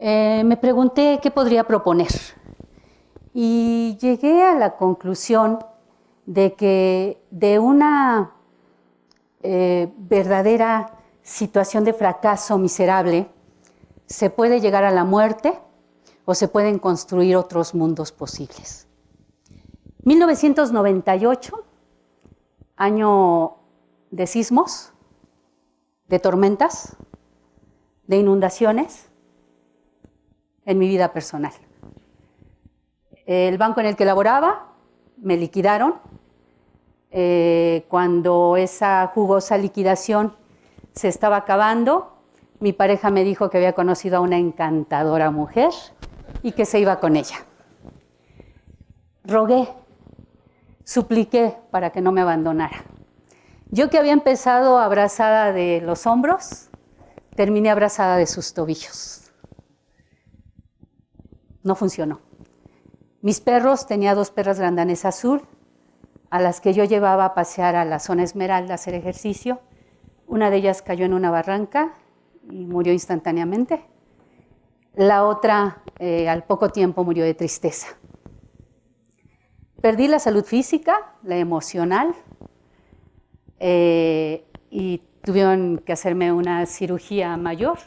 Me pregunté qué podría proponer y llegué a la conclusión de que de una verdadera situación de fracaso miserable se puede llegar a la muerte o se pueden construir otros mundos posibles. 1998, año de sismos, de tormentas, de inundaciones en mi vida personal. El banco en el que laboraba me liquidaron. Cuando esa jugosa liquidación se estaba acabando, mi pareja me dijo que había conocido a una encantadora mujer y que se iba con ella. Rogué, supliqué para que no me abandonara. Yo que había empezado abrazada de los hombros, terminé abrazada de sus tobillos. No funcionó. Mis perros, tenía 2 perras grandanés azul, a las que yo llevaba a pasear a la zona Esmeralda a hacer ejercicio. Una de ellas cayó en una barranca y murió instantáneamente. La otra, al poco tiempo, murió de tristeza. Perdí la salud física, la emocional, y tuvieron que hacerme una cirugía mayor.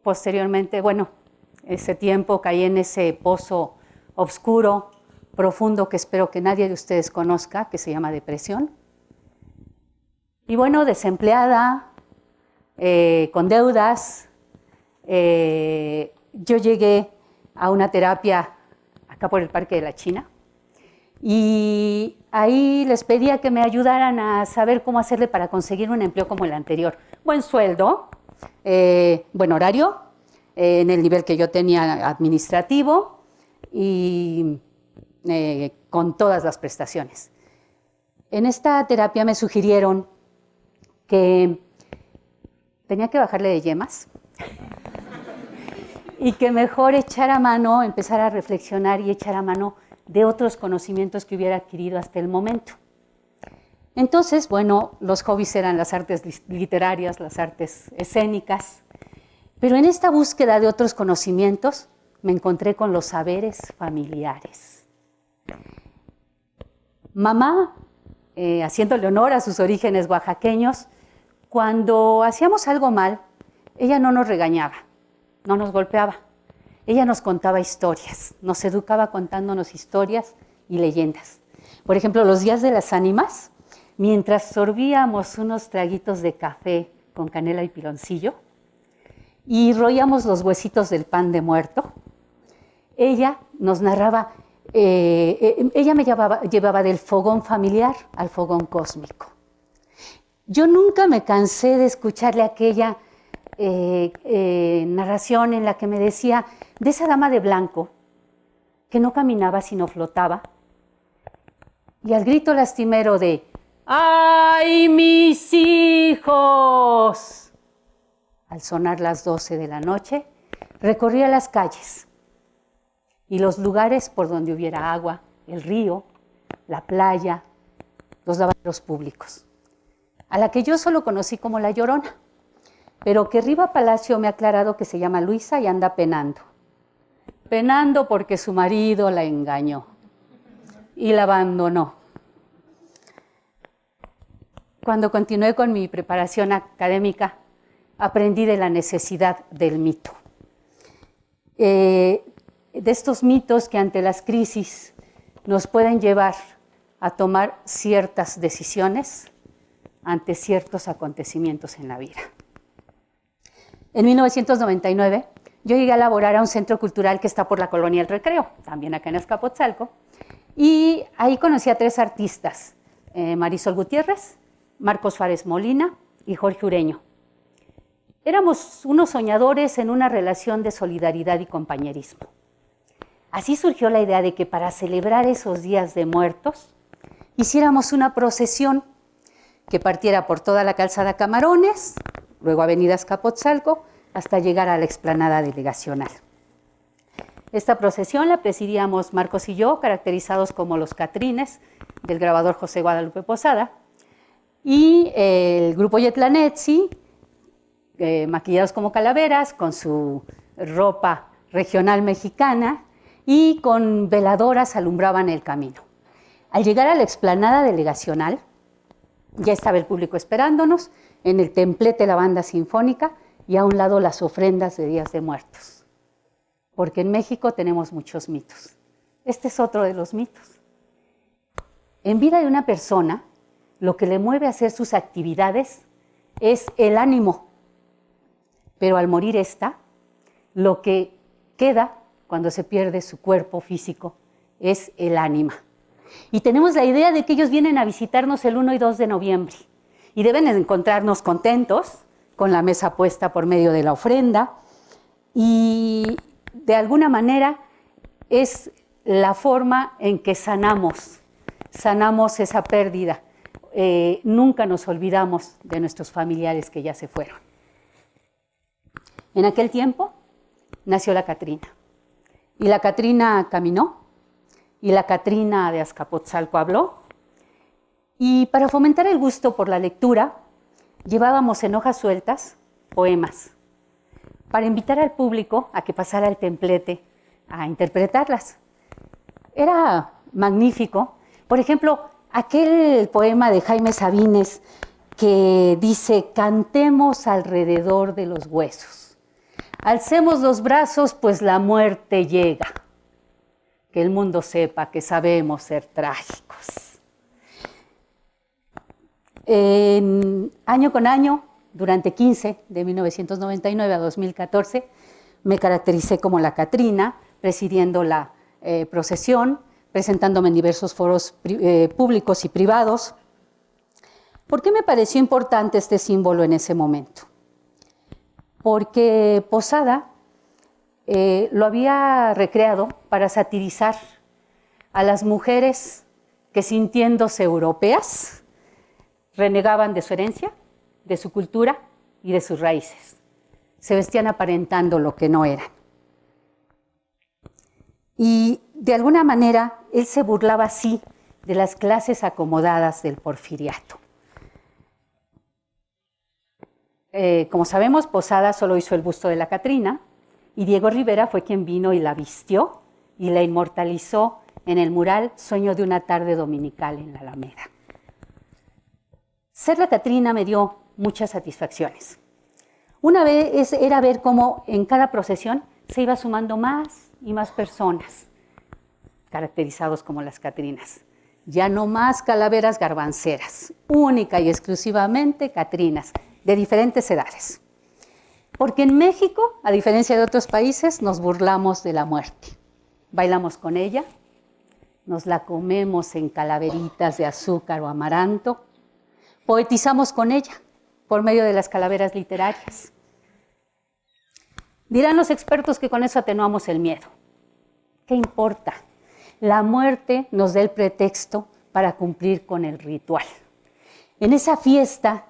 Posteriormente, ese tiempo caí en ese pozo oscuro, profundo, que espero que nadie de ustedes conozca, que se llama depresión. Y desempleada, con deudas, yo llegué a una terapia acá por el Parque de la China y ahí les pedía que me ayudaran a saber cómo hacerle para conseguir un empleo como el anterior. Buen sueldo, buen horario, en el nivel que yo tenía administrativo y con todas las prestaciones. En esta terapia me sugirieron que tenía que bajarle de yemas y que mejor echar a mano, empezar a reflexionar y echar a mano de otros conocimientos que hubiera adquirido hasta el momento. Entonces, los hobbies eran las artes literarias, las artes escénicas, pero en esta búsqueda de otros conocimientos me encontré con los saberes familiares. Mamá, haciéndole honor a sus orígenes oaxaqueños, cuando hacíamos algo mal, ella no nos regañaba, no nos golpeaba. Ella nos contaba historias, nos educaba contándonos historias y leyendas. Por ejemplo, los días de las ánimas, mientras sorbíamos unos traguitos de café con canela y piloncillo y roíamos los huesitos del pan de muerto, ella nos narraba, ella me llevaba del fogón familiar al fogón cósmico. Yo nunca me cansé de escucharle aquella narración en la que me decía de esa dama de blanco que no caminaba sino flotaba, y al grito lastimero de ¡ay, mis hijos!, al sonar las 12 de la noche, recorría las calles y los lugares por donde hubiera agua, el río, la playa, los lavaderos públicos, a la que yo solo conocí como La Llorona, pero que Riva Palacio me ha aclarado que se llama Luisa y anda penando. Penando porque su marido la engañó y la abandonó. Cuando continué con mi preparación académica, aprendí de la necesidad del mito. De estos mitos que ante las crisis nos pueden llevar a tomar ciertas decisiones ante ciertos acontecimientos en la vida. En 1999, yo llegué a laborar a un centro cultural que está por la Colonia El Recreo, también acá en Azcapotzalco, y ahí conocí a 3 artistas, Marisol Gutiérrez, Marcos Suárez Molina y Jorge Ureño. Éramos unos soñadores en una relación de solidaridad y compañerismo. Así surgió la idea de que para celebrar esos días de muertos, hiciéramos una procesión que partiera por toda la calzada Camarones, luego avenida Azcapotzalco, hasta llegar a la explanada delegacional. Esta procesión la presidíamos Marcos y yo, caracterizados como los catrines del grabador José Guadalupe Posada, y el grupo Yetlanetzi, maquillados como calaveras, con su ropa regional mexicana y con veladoras alumbraban el camino. Al llegar a la explanada delegacional, ya estaba el público esperándonos, en el templete la banda sinfónica y a un lado las ofrendas de Días de Muertos. Porque en México tenemos muchos mitos. Este es otro de los mitos. En vida de una persona, lo que le mueve a hacer sus actividades es el ánimo. Pero al morir esta, lo que queda cuando se pierde su cuerpo físico es el ánima. Y tenemos la idea de que ellos vienen a visitarnos el 1 y 2 de noviembre y deben encontrarnos contentos con la mesa puesta por medio de la ofrenda y de alguna manera es la forma en que sanamos esa pérdida. Nunca nos olvidamos de nuestros familiares que ya se fueron. En aquel tiempo nació la Catrina y la Catrina caminó y la Catrina de Azcapotzalco habló y para fomentar el gusto por la lectura llevábamos en hojas sueltas poemas para invitar al público a que pasara al templete a interpretarlas. Era magnífico. Por ejemplo, aquel poema de Jaime Sabines que dice: cantemos alrededor de los huesos, alcemos los brazos pues la muerte llega, que el mundo sepa que sabemos ser trágicos. Año con año, durante 15, de 1999 a 2014, me caractericé como la Catrina, presidiendo la procesión, presentándome en diversos foros públicos y privados. ¿Por qué me pareció importante este símbolo en ese momento? Porque Posada lo había recreado para satirizar a las mujeres que, sintiéndose europeas, renegaban de su herencia, de su cultura y de sus raíces. Se vestían aparentando lo que no eran. Y de alguna manera él se burlaba así de las clases acomodadas del porfiriato. Como sabemos, Posada solo hizo el busto de la Catrina y Diego Rivera fue quien vino y la vistió y la inmortalizó en el mural Sueño de una tarde dominical en la Alameda. Ser la Catrina me dio muchas satisfacciones. Una vez era ver cómo en cada procesión se iba sumando más y más personas caracterizados como las Catrinas. Ya no más calaveras garbanceras, única y exclusivamente Catrinas, de diferentes edades. Porque en México, a diferencia de otros países, nos burlamos de la muerte. Bailamos con ella, nos la comemos en calaveritas de azúcar o amaranto, poetizamos con ella por medio de las calaveras literarias. Dirán los expertos que con eso atenuamos el miedo. ¿Qué importa? La muerte nos da el pretexto para cumplir con el ritual. En esa fiesta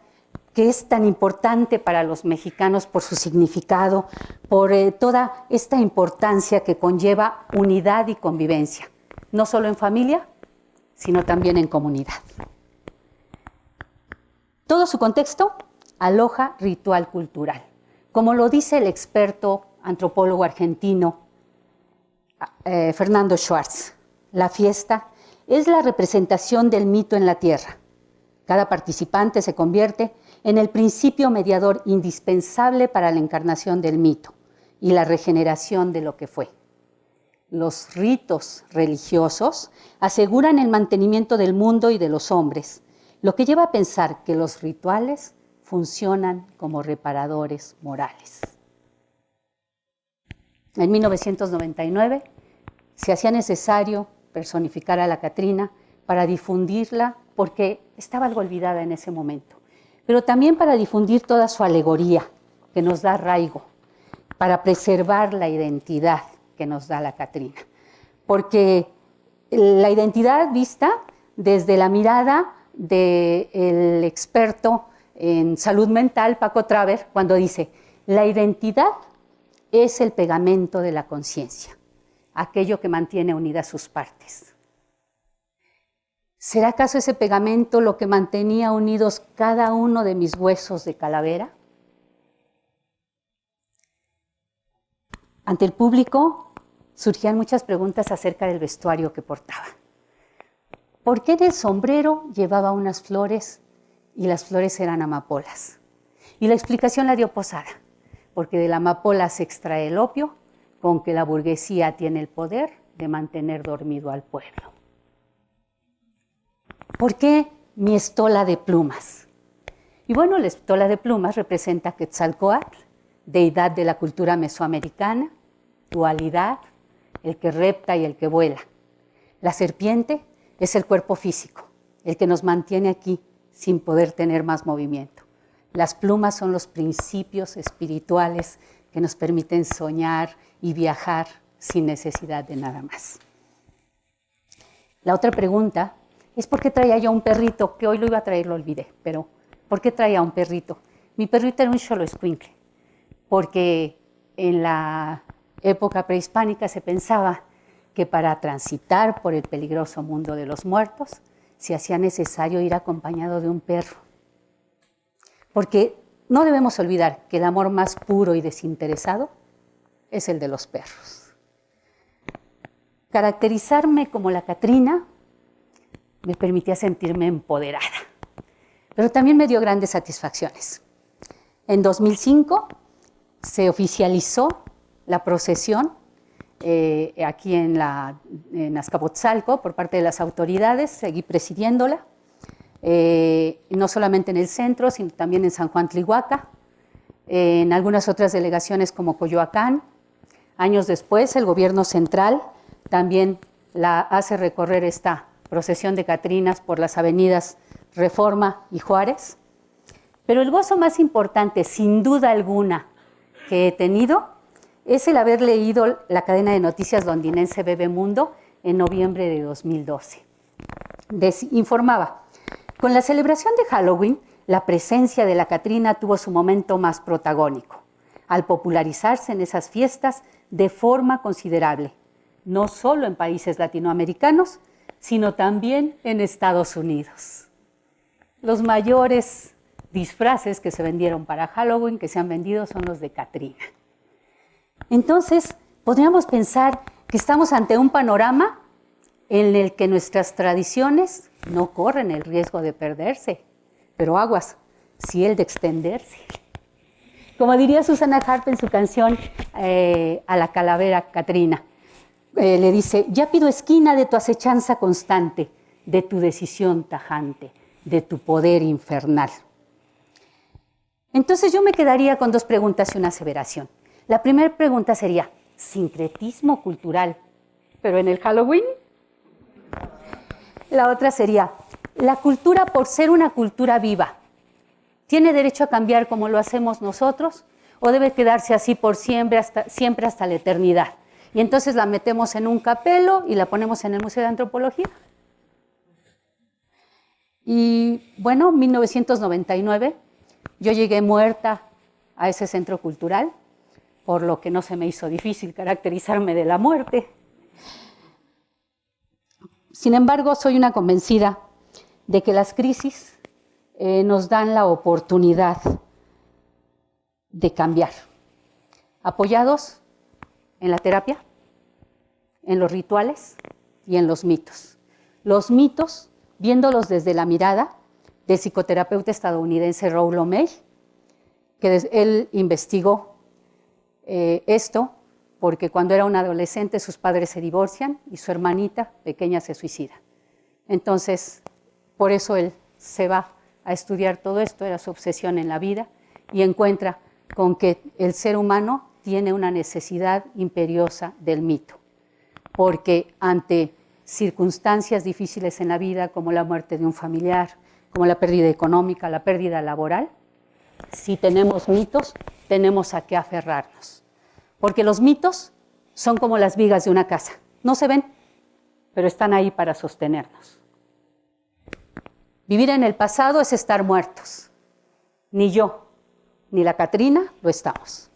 que es tan importante para los mexicanos por su significado, por toda esta importancia que conlleva unidad y convivencia, no solo en familia, sino también en comunidad. Todo su contexto aloja ritual cultural. Como lo dice el experto antropólogo argentino Fernando Schwartz, la fiesta es la representación del mito en la tierra. Cada participante se convierte en el principio mediador indispensable para la encarnación del mito y la regeneración de lo que fue. Los ritos religiosos aseguran el mantenimiento del mundo y de los hombres, lo que lleva a pensar que los rituales funcionan como reparadores morales. En 1999 se hacía necesario personificar a la Catrina para difundirla, porque estaba algo olvidada en ese momento, pero también para difundir toda su alegoría que nos da arraigo, para preservar la identidad que nos da la Catrina. Porque la identidad vista desde la mirada del experto en salud mental, Paco Traver, cuando dice: la identidad es el pegamento de la conciencia, aquello que mantiene unidas sus partes. ¿Será acaso ese pegamento lo que mantenía unidos cada uno de mis huesos de calavera? Ante el público surgían muchas preguntas acerca del vestuario que portaba. ¿Por qué en el sombrero llevaba unas flores y las flores eran amapolas? Y la explicación la dio Posada, porque de la amapola se extrae el opio, con que la burguesía tiene el poder de mantener dormido al pueblo. ¿Por qué mi estola de plumas? Y bueno, la estola de plumas representa a Quetzalcóatl, deidad de la cultura mesoamericana, dualidad, el que repta y el que vuela. La serpiente es el cuerpo físico, el que nos mantiene aquí sin poder tener más movimiento. Las plumas son los principios espirituales que nos permiten soñar y viajar sin necesidad de nada más. La otra pregunta es ¿por qué traía yo un perrito? Que hoy lo iba a traer, lo olvidé, pero ¿por qué traía un perrito? Mi perrito era un xoloescuincle, porque en la época prehispánica se pensaba que para transitar por el peligroso mundo de los muertos se hacía necesario ir acompañado de un perro. Porque no debemos olvidar que el amor más puro y desinteresado es el de los perros. Caracterizarme como la Catrina me permitía sentirme empoderada, pero también me dio grandes satisfacciones. En 2005 se oficializó la procesión aquí en Azcapotzalco por parte de las autoridades, seguí presidiéndola, no solamente en el centro, sino también en San Juan Tlihuaca, en algunas otras delegaciones como Coyoacán. Años después, el gobierno central también la hace recorrer esta procesión de Catrinas por las avenidas Reforma y Juárez. Pero el gozo más importante, sin duda alguna, que he tenido es el haber leído la cadena de noticias londinense Bebemundo en noviembre de 2012. Informaba, con la celebración de Halloween, la presencia de la Catrina tuvo su momento más protagónico, al popularizarse en esas fiestas de forma considerable, no solo en países latinoamericanos, sino también en Estados Unidos. Los mayores disfraces que se vendieron para Halloween, que se han vendido, son los de Catrina. Entonces, podríamos pensar que estamos ante un panorama en el que nuestras tradiciones no corren el riesgo de perderse, pero aguas, sí el de extenderse. Como diría Susana Harp en su canción a la calavera Catrina, le dice, ya pido esquina de tu acechanza constante, de tu decisión tajante, de tu poder infernal. Entonces yo me quedaría con dos preguntas y una aseveración. La primera pregunta sería, ¿sincretismo cultural, pero en el Halloween? La otra sería, ¿la cultura, por ser una cultura viva, tiene derecho a cambiar como lo hacemos nosotros o debe quedarse así por siempre hasta la eternidad? Y entonces la metemos en un capelo y la ponemos en el Museo de Antropología. Y bueno, 1999, yo llegué muerta a ese centro cultural, por lo que no se me hizo difícil caracterizarme de la muerte. Sin embargo, soy una convencida de que las crisis nos dan la oportunidad de cambiar, apoyados en la terapia, en los rituales y en los mitos. Los mitos, viéndolos desde la mirada del psicoterapeuta estadounidense Rollo May, que él investigó esto porque cuando era un adolescente sus padres se divorcian y su hermanita pequeña se suicida. Entonces, por eso él se va a estudiar todo esto, era su obsesión en la vida, y encuentra con que el ser humano tiene una necesidad imperiosa del mito, porque ante circunstancias difíciles en la vida, como la muerte de un familiar, como la pérdida económica, la pérdida laboral, si tenemos mitos, tenemos a qué aferrarnos. Porque los mitos son como las vigas de una casa. No se ven, pero están ahí para sostenernos. Vivir en el pasado es estar muertos. Ni yo, ni la Catrina lo estamos.